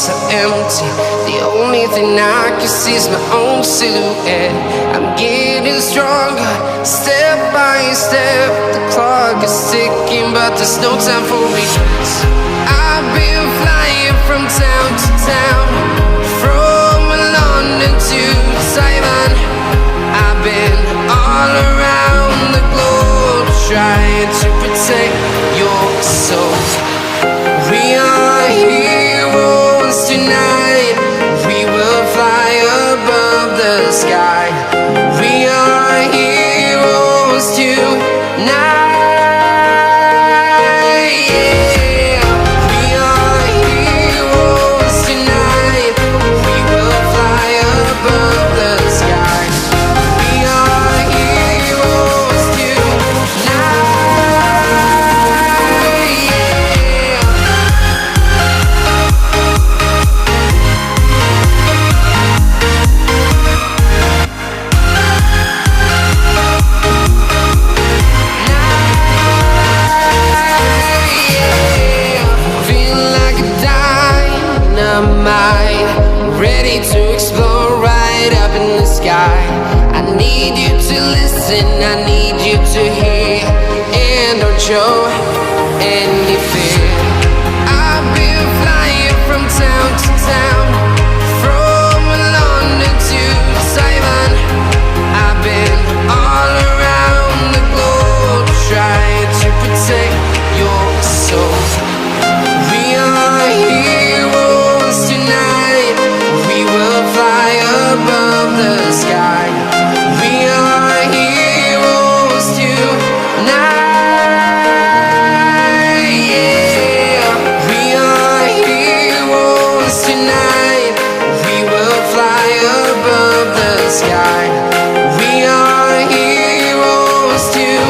streets are empty. The only thing I can see is my own silhouette. I'm getting stronger, step by step. The clock is ticking, but there's no time for regrets. I've been flying from town to town, from London to Taiwan. I've been all around the globe, trying to protect your soul. We are heroes tonight. We will fly above the sky. We are heroes tonight. Ready to explore right up in the sky. I need you to listen, I need you to hear, and don't show any fear. I've been flying from town to town, from London to Taiwan. I've been all around the globe, trying to protect your soul. We are heroes tonight. We will fly above the sky. We are heroes tonight. Yeah, we are heroes tonight. We will fly above the sky. We are heroes tonight.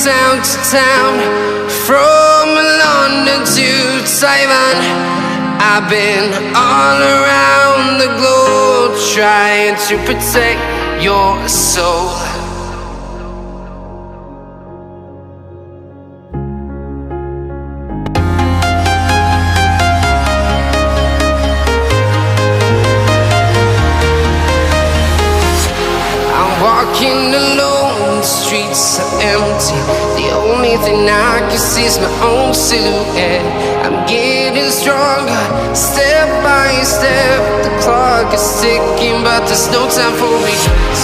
Town to town, from London to Taiwan. I've been all around the globe, trying to protect your soul. I'm walking alone, the streets are empty. The only thing I can see is my own silhouette. I'm getting stronger, step by step. The clock is ticking, but there's no time for regrets.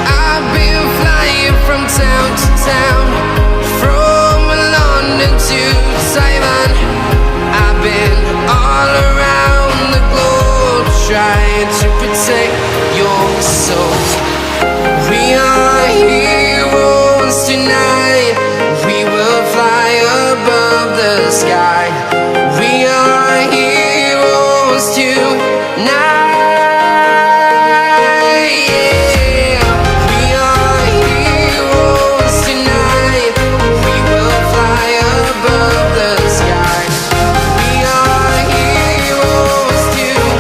I've been flying from town to town, from London to Taiwan. I've been all around the globe, trying to protect your soul. We are heroes tonight. We will fly above the sky. We are heroes tonight. Yeah, we are heroes tonight. We will fly above the sky. We are heroes tonight.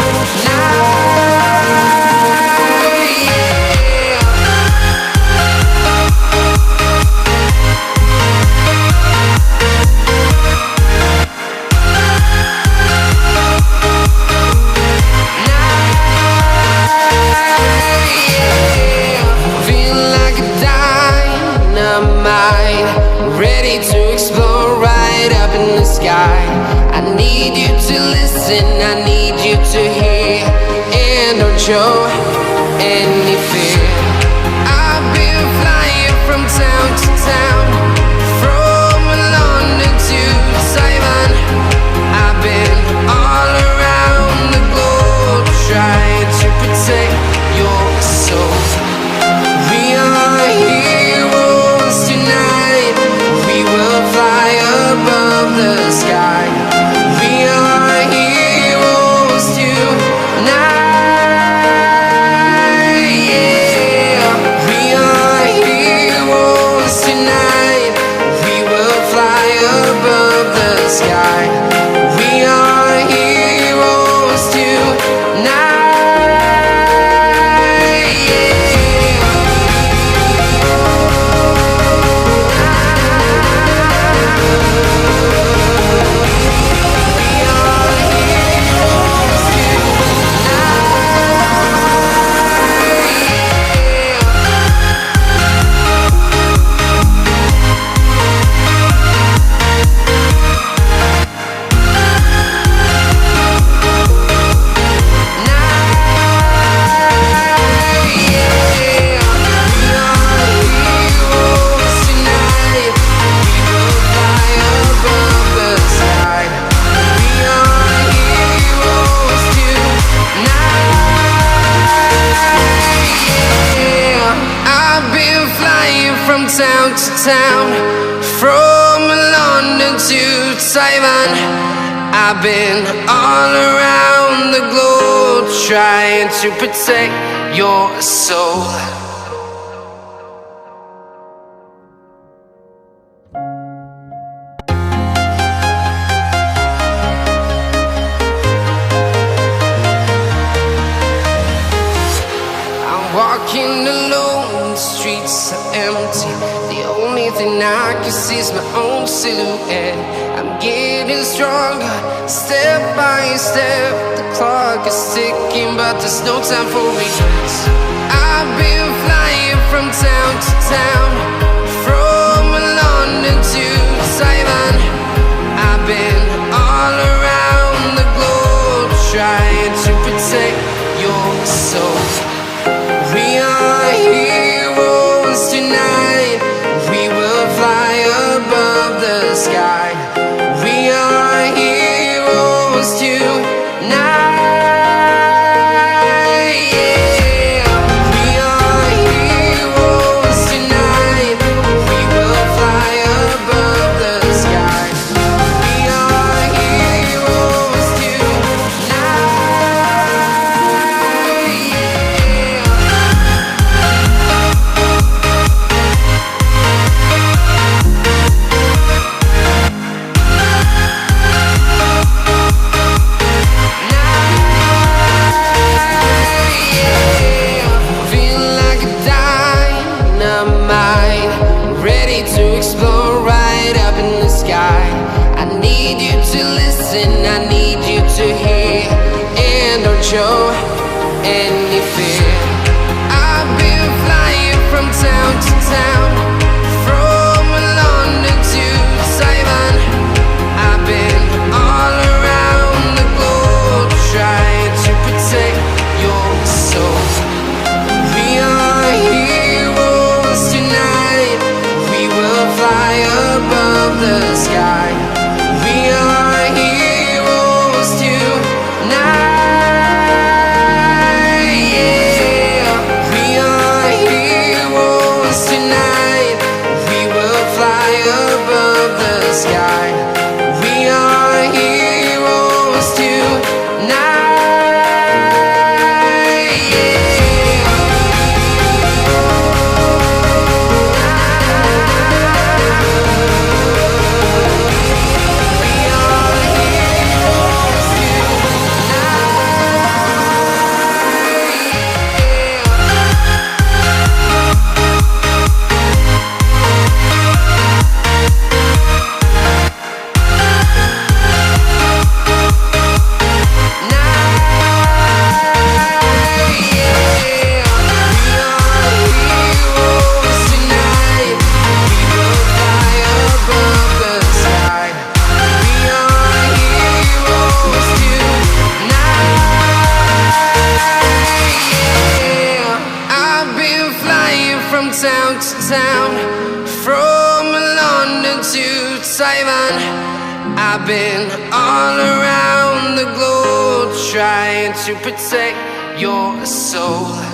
Ready to explore right up in the sky. I need you to listen, I need you to hear, and don't show any fear. I've been flying from town to town, from town to town, from London to Taiwan. I've been all around the globe trying to protect your soul. Walking alone, the streets are empty. The only thing I can see is my own silhouette. I'm getting stronger, step by step. The clock is ticking, but there's no time for regrets. I've been flying from town to town, from London to Taiwan. I've been all around the globe trying to protect your soul. We are heroes tonight. We will fly above the sky. We are heroes tonight. Yeah. We are heroes tonight. We will fly above the sky. We are heroes tonight. Yeah. I need you to hear and don't show any fear. I've been flying from town to town, from London to Taiwan. I've been all around the globe trying to protect your soul. We are heroes tonight. We will fly above the sky. We are heroes tonight. Yeah. We are heroes tonight. We will fly above the sky. We are heroes tonight. Yeah. Town to town, from London to Taiwan. I've been all around the globe trying to protect your soul.